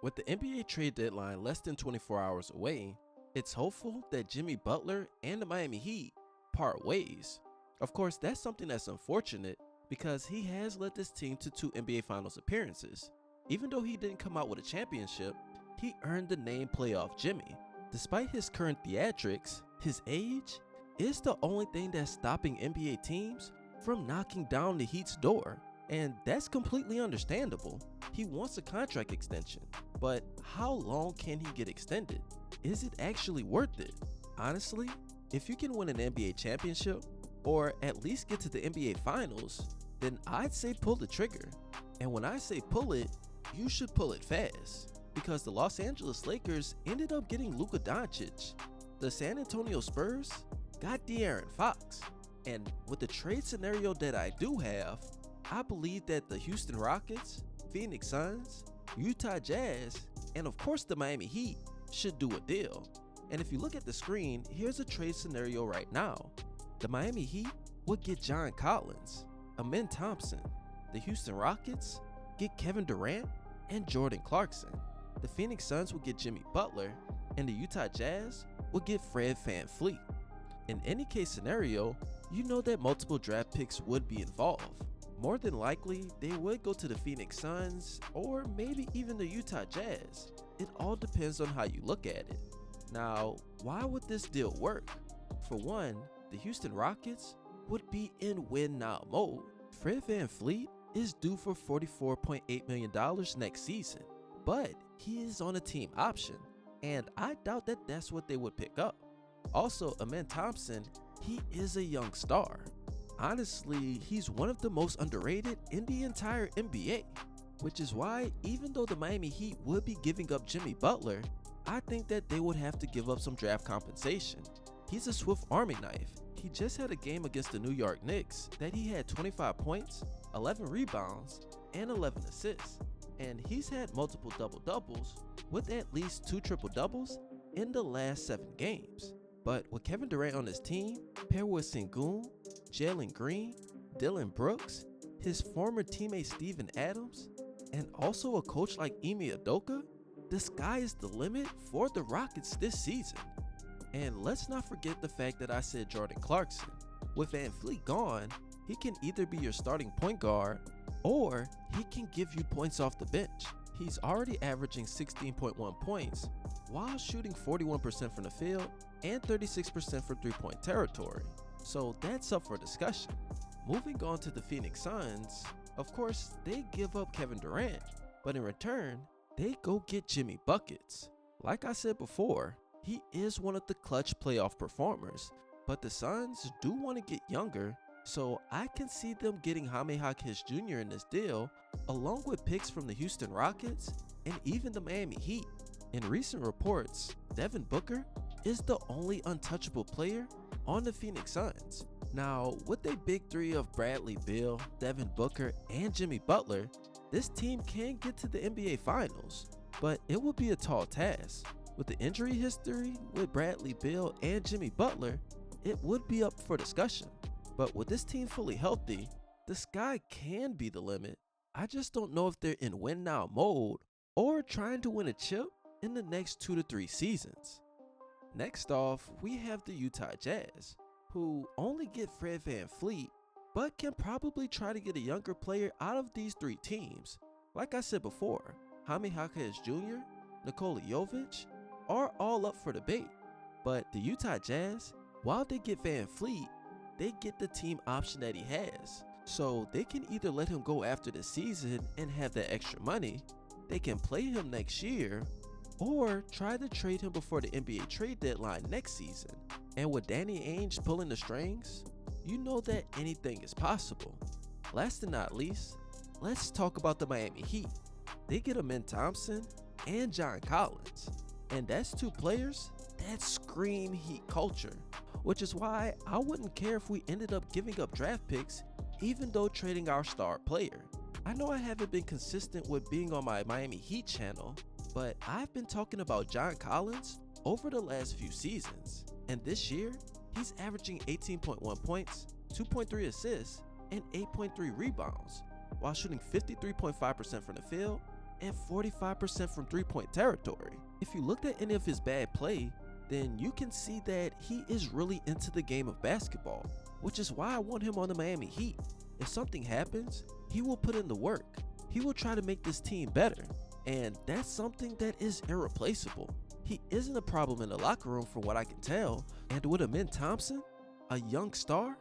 With the NBA trade deadline less than 24 hours away, it's hopeful that Jimmy Butler and the Miami Heat part ways. Of course, that's something that's unfortunate because he has led this team to 2 NBA Finals appearances. Even though he didn't come out with a championship, he earned the name Playoff Jimmy. Despite his current theatrics, his age is the only thing that's stopping NBA teams from knocking down the Heat's door, and that's completely understandable. He wants a contract extension, but how long can he get extended? Is it actually worth it? Honestly, if you can win an NBA championship, or at least get to the NBA Finals, then I'd say pull the trigger. And when I say pull it, you should pull it fast, because the Los Angeles Lakers ended up getting Luka Doncic. The San Antonio Spurs got De'Aaron Fox. And with the trade scenario that I do have, I believe that the Houston Rockets, Phoenix Suns, Utah Jazz, and of course the Miami Heat should do a deal. And if you look at the screen, here's a trade scenario right now. The Miami Heat would get John Collins, Amen Thompson. The Houston Rockets get Kevin Durant and Jordan Clarkson. The Phoenix Suns would get Jimmy Butler, and the Utah Jazz would get Fred VanVleet. In any case scenario, you know that multiple draft picks would be involved. More than likely, they would go to the Phoenix Suns or maybe even the Utah Jazz. It all depends on how you look at it. Now, why would this deal work? For one, the Houston Rockets would be in win now mode. Fred VanVleet is due for $44.8 million next season, but he is on a team option, and I doubt that that's what they would pick up. Also, Amen Thompson, he is a young star. Honestly, he's one of the most underrated in the entire NBA, which is why even though the Miami Heat would be giving up Jimmy Butler, I think that they would have to give up some draft compensation. He's a swift army knife. He just had a game against the New York Knicks that he had 25 points, 11 rebounds, and 11 assists. And he's had multiple double-doubles with at least 2 triple-doubles in the last 7 games. But with Kevin Durant on his team, paired with Sengun, Jalen Green, Dylan Brooks, his former teammate Steven Adams, and also a coach like Ime Udoka, the sky is the limit for the Rockets this season. And let's not forget the fact that I said Jordan Clarkson. With VanVleet gone, he can either be your starting point guard or he can give you points off the bench. He's already averaging 16.1 points while shooting 41% from the field and 36% from three-point territory. So that's up for discussion. Moving on to the Phoenix Suns, of course, they give up Kevin Durant, but in return, they go get Jimmy Buckets. Like I said before, he is one of the clutch playoff performers, but the Suns do want to get younger, so I can see them getting Jaime Jaquez Jr. in this deal, along with picks from the Houston Rockets and even the Miami Heat. In recent reports, Devin Booker is the only untouchable player on the Phoenix Suns. Now, with a big three of Bradley Beal, Devin Booker, and Jimmy Butler, this team can get to the NBA Finals, but it will be a tall task. With the injury history with Bradley Beal and Jimmy Butler, it would be up for discussion. But with this team fully healthy, the sky can be the limit. I just don't know if they're in win now mode or trying to win a chip in the next 2 to 3 seasons. Next off, we have the Utah Jazz, who only get Fred VanVleet, but can probably try to get a younger player out of these 3 teams. Like I said before, Jaime Jaquez Jr., Nikola Jovic are all up for debate. But the Utah Jazz, while they get VanVleet, they get the team option that he has. So they can either let him go after the season and have that extra money, they can play him next year, or try to trade him before the NBA trade deadline next season. And with Danny Ainge pulling the strings, you know that anything is possible. Last and not least, let's talk about the Miami Heat. They get Amen Thompson and John Collins, and that's 2 players that scream Heat culture, which is why I wouldn't care if we ended up giving up draft picks even though trading our star player. I know I haven't been consistent with being on my Miami Heat channel, but I've been talking about John Collins over the last few seasons, and this year he's averaging 18.1 points, 2.3 assists, and 8.3 rebounds, while shooting 53.5% from the field and 45% from three-point territory. If you looked at any of his bad play, then you can see that he is really into the game of basketball, which is why I want him on the Miami Heat. If something happens, he will put in the work. He will try to make this team better, and that's something that is irreplaceable. He isn't a problem in the locker room from what I can tell, and with Amen Thompson, a young star,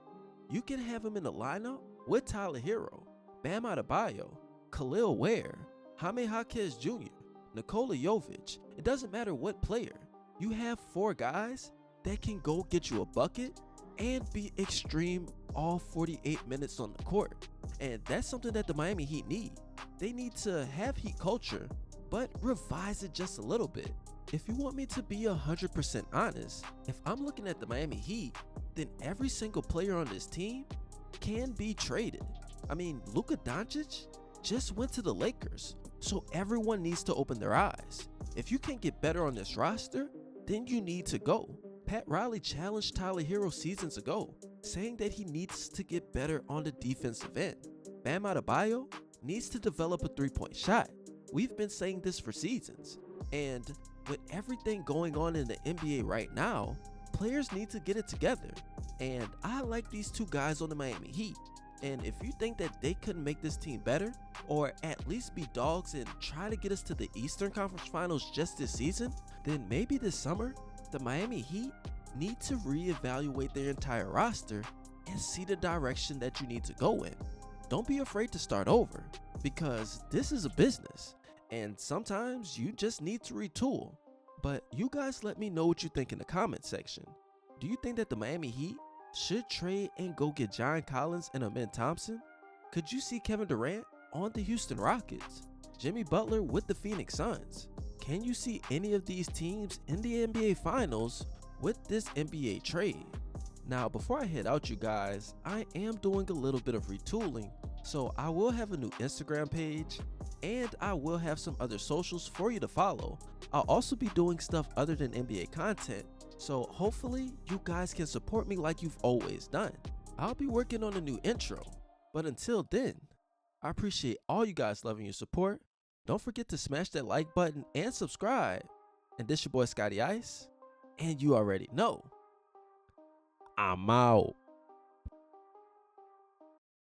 you can have him in the lineup with Tyler Hero, Bam Adebayo, Khalil Ware, Jaime Jaquez Jr., Nikola Jovic. It doesn't matter what player. You have 4 guys that can go get you a bucket and be extreme all 48 minutes on the court. And that's something that the Miami Heat need. They need to have Heat culture, but revise it just a little bit. If you want me to be 100% honest, if I'm looking at the Miami Heat, then every single player on this team can be traded. I mean, Luka Doncic just went to the Lakers, so everyone needs to open their eyes. If you can't get better on this roster, then you need to go. Pat Riley challenged Tyler Hero seasons ago, saying that he needs to get better on the defensive end. Bam Adebayo needs to develop a three-point shot. We've been saying this for seasons, and with everything going on in the NBA right now, players need to get it together. And I like these 2 guys on the Miami Heat. And if you think that they couldn't make this team better, or at least be dogs and try to get us to the Eastern Conference Finals just this season, then maybe this summer, the Miami Heat need to reevaluate their entire roster and see the direction that you need to go in. Don't be afraid to start over, because this is a business, and sometimes you just need to retool. But you guys let me know what you think in the comment section. Do you think that the Miami Heat should trade and go get John Collins and Amen Thompson? Could you see Kevin Durant on the Houston Rockets? Jimmy Butler with the Phoenix Suns? Can you see any of these teams in the NBA Finals with this NBA trade? Now, before I head out, you guys, I am doing a little bit of retooling, so I will have a new Instagram page, and I will have some other socials for you to follow. I'll also be doing stuff other than NBA content, so hopefully you guys can support me like you've always done. I'll be working on a new intro, but until then, I appreciate all you guys loving your support. Don't forget to smash that like button and subscribe. And this your boy Scotty Ice, and you already know, I'm out.